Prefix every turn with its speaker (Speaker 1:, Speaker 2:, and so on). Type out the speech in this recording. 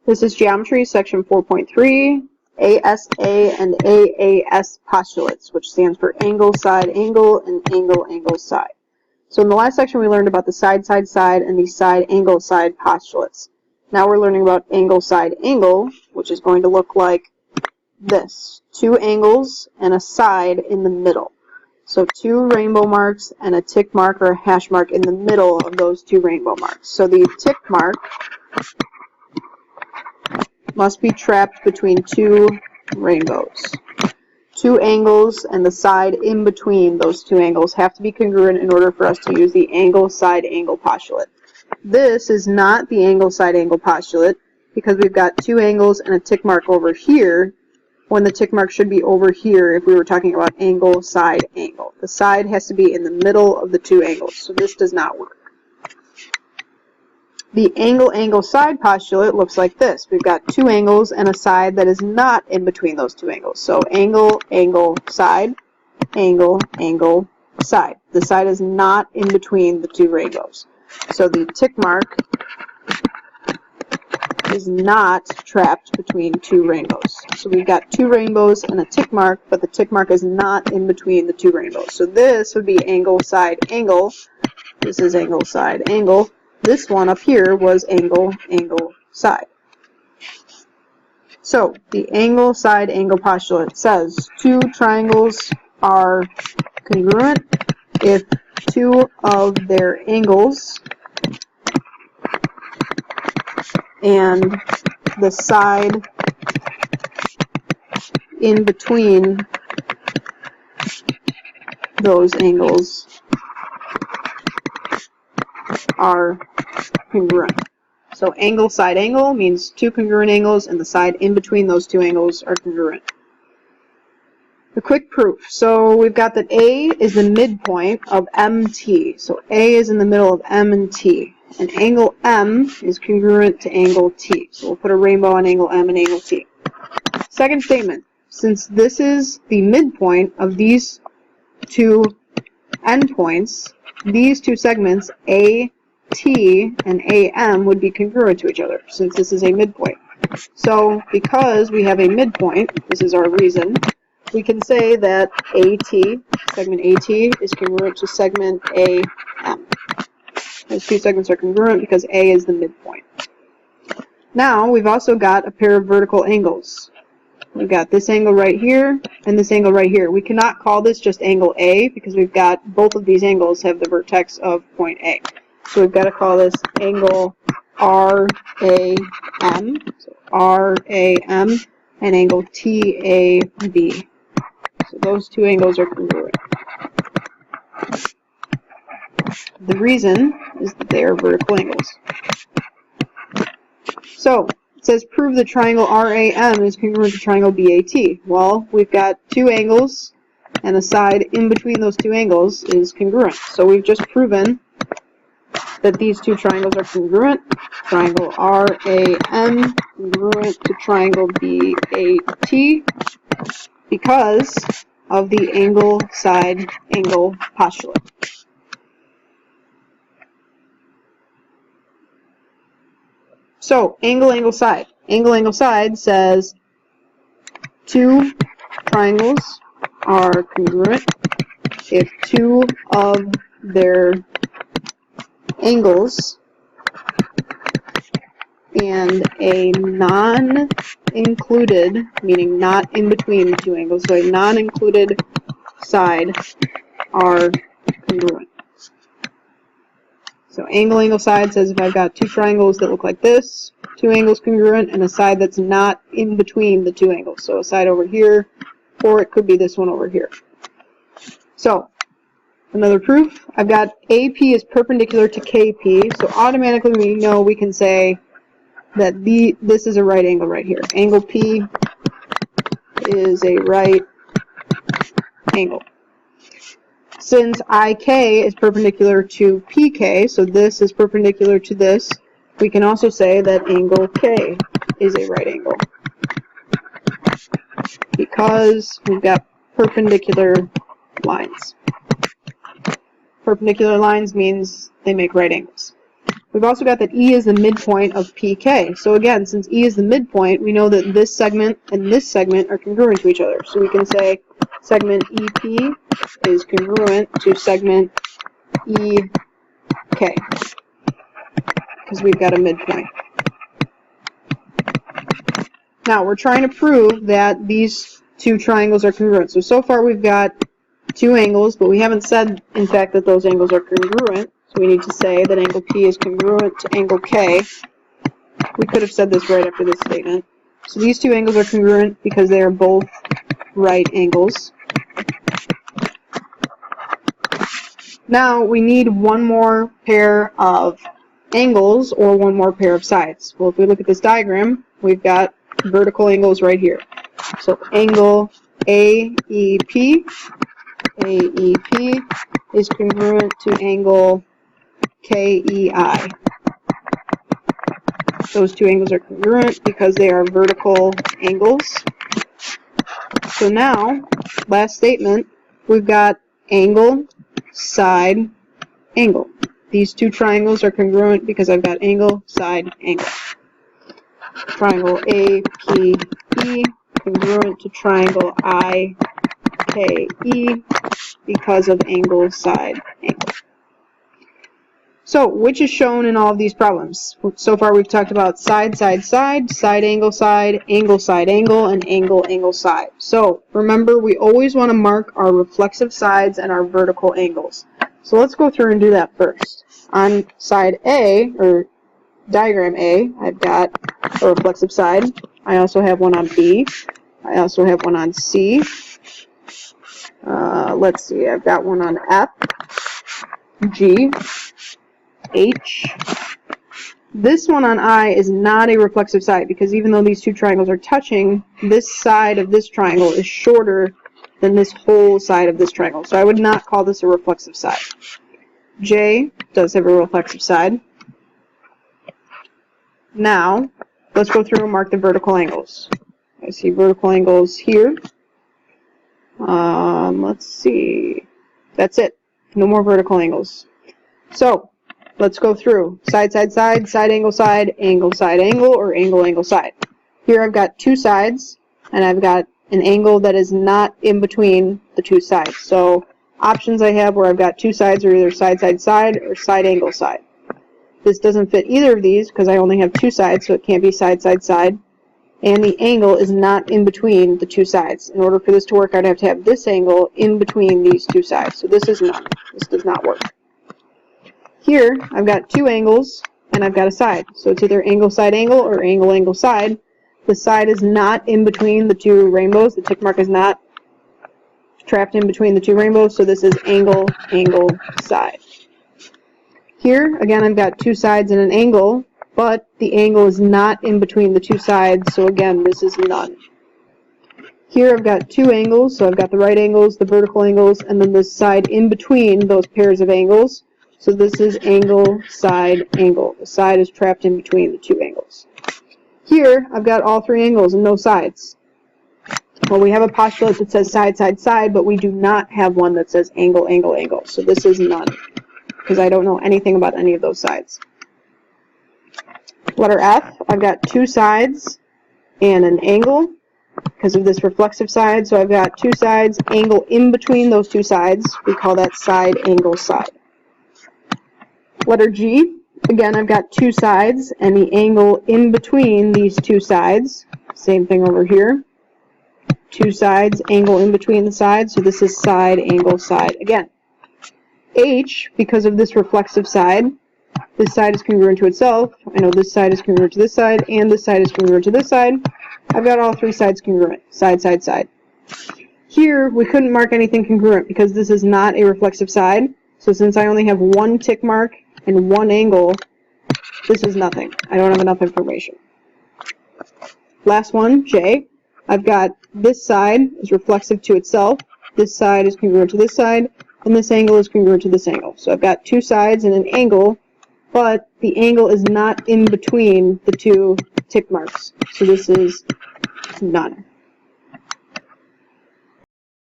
Speaker 1: This is Geometry, Section 4.3, ASA and AAS postulates, which stands for angle, side, angle, and angle, angle, side. So in the last section we learned about the side, side, side, and the side, angle, side postulates. Now we're learning about angle, side, angle, which is going to look like this. Two angles and a side in the middle. So two rainbow marks and a tick mark or a hash mark in the middle of those two rainbow marks. So the tick mark must be trapped between two rainbows. Two angles and the side in between those two angles have to be congruent in order for us to use the angle, side, angle postulate. This is not the angle, side, angle postulate because we've got two angles and a tick mark over here when the tick mark should be over here if we were talking about angle, side, angle. The side has to be in the middle of the two angles, so this does not work. The angle, angle, side postulate looks like this. We've got two angles and a side that is not in between those two angles. So angle, angle, side, angle, angle, side. The side is not in between the two rainbows. So the tick mark is not trapped between two rainbows. So we've got two rainbows and a tick mark, but the tick mark is not in between the two rainbows. So this would be angle, side, angle. This is angle, side, angle. This one up here was angle, angle, side. So the angle, side, angle postulate says two triangles are congruent if two of their angles and the side in between those angles are congruent. So angle, side, angle means two congruent angles and the side in between those two angles are congruent. The quick proof. So we've got that A is the midpoint of MT. So A is in the middle of M and T. And angle M is congruent to angle T. So we'll put a rainbow on angle M and angle T. Second statement. Since this is the midpoint of these two endpoints, these two segments, AT and AM, would be congruent to each other, since this is a midpoint. So, because we have a midpoint, this is our reason, we can say that AT, segment AT, is congruent to segment AM. Those two segments are congruent because A is the midpoint. Now, we've also got a pair of vertical angles. We've got this angle right here and this angle right here. We cannot call this just angle A because we've got both of these angles have the vertex of point A. So we've got to call this angle RAM, so RAM, and angle TAB. So those two angles are congruent. The reason is that they are vertical angles. So it says prove the triangle RAM is congruent to triangle BAT. Well, we've got two angles and a side in between those two angles is congruent. So we've just proven that these two triangles are congruent. Triangle RAM congruent to triangle BAT because of the angle, side, angle postulate. So, angle, angle, side. Angle, angle, side says two triangles are congruent if two of their angles and a non-included, meaning not in between the two angles, so a non-included side are congruent. So angle, angle, side says if I've got two triangles that look like this, two angles congruent, and a side that's not in between the two angles. So a side over here, or it could be this one over here. So, another proof, I've got AP is perpendicular to KP, so automatically we know we can say that this is a right angle right here. Angle P is a right angle. Since IK is perpendicular to PK, so this is perpendicular to this, we can also say that angle K is a right angle. Because we've got perpendicular lines. Perpendicular lines means they make right angles. we've also got that E is the midpoint of PK. So again, since E is the midpoint, we know that this segment and this segment are congruent to each other. So we can say segment EP is congruent to segment EK, because we've got a midpoint. Now, we're trying to prove that these two triangles are congruent. So far we've got two angles, but we haven't said, in fact, that those angles are congruent. So we need to say that angle P is congruent to angle K. We could have said this right after this statement. So these two angles are congruent because they are both right angles. Now we need one more pair of angles or one more pair of sides. Well, if we look at this diagram, we've got vertical angles right here. So angle AEP is congruent to angle KEI. Those two angles are congruent because they are vertical angles. So now, last statement, we've got angle, side, angle. These two triangles are congruent because I've got angle, side, angle. Triangle APE congruent to triangle IKE because of angle, side, angle. So, which is shown in all of these problems? So far we've talked about side, side, side, side, angle, angle, and angle, angle, side. So, remember, we always want to mark our reflexive sides and our vertical angles. So let's go through and do that first. On side A, or diagram A, I've got a reflexive side. I also have one on B. I also have one on C. Let's see, I've got one on F, G, H. This one on I is not a reflexive side because even though these two triangles are touching, this side of this triangle is shorter than this whole side of this triangle. So I would not call this a reflexive side. J does have a reflexive side. Now, let's go through and mark the vertical angles. I see vertical angles here. Let's see. That's it. No more vertical angles. So, let's go through. Side, side, side, side, angle, or angle, angle, side. Here I've got two sides, and I've got an angle that is not in between the two sides. So, options I have where I've got two sides are either side, side, side, or side, angle, side. This doesn't fit either of these because I only have two sides, so it can't be side, side, side. And the angle is not in between the two sides. In order for this to work, I'd have to have this angle in between these two sides. So this is none. This does not work. Here, I've got two angles, and I've got a side. So it's either angle, side, angle, or angle, angle, side. The side is not in between the two rainbows. The tick mark is not trapped in between the two rainbows, so this is angle, angle, side. Here, again, I've got two sides and an angle, but the angle is not in between the two sides, so again, this is none. Here I've got two angles, so I've got the right angles, the vertical angles, and then this side in between those pairs of angles. So this is angle, side, angle. The side is trapped in between the two angles. Here, I've got all three angles and no sides. Well, we have a postulate that says side, side, side, but we do not have one that says angle, angle, angle. So this is none, because I don't know anything about any of those sides. Letter F, I've got two sides and an angle because of this reflexive side. So I've got two sides, angle in between those two sides. We call that side, angle, side. Letter G, again, I've got two sides and the angle in between these two sides. Same thing over here. Two sides, angle in between the sides. So this is side, angle, side again. H, because of this reflexive side, this side is congruent to itself. I know this side is congruent to this side, and this side is congruent to this side. I've got all three sides congruent. Side, side, side. Here, we couldn't mark anything congruent because this is not a reflexive side. So since I only have one tick mark and one angle, this is nothing. I don't have enough information. Last one, J. I've got this side is reflexive to itself. This side is congruent to this side, and this angle is congruent to this angle. So I've got two sides and an angle, but the angle is not in between the two tick marks. So this is none.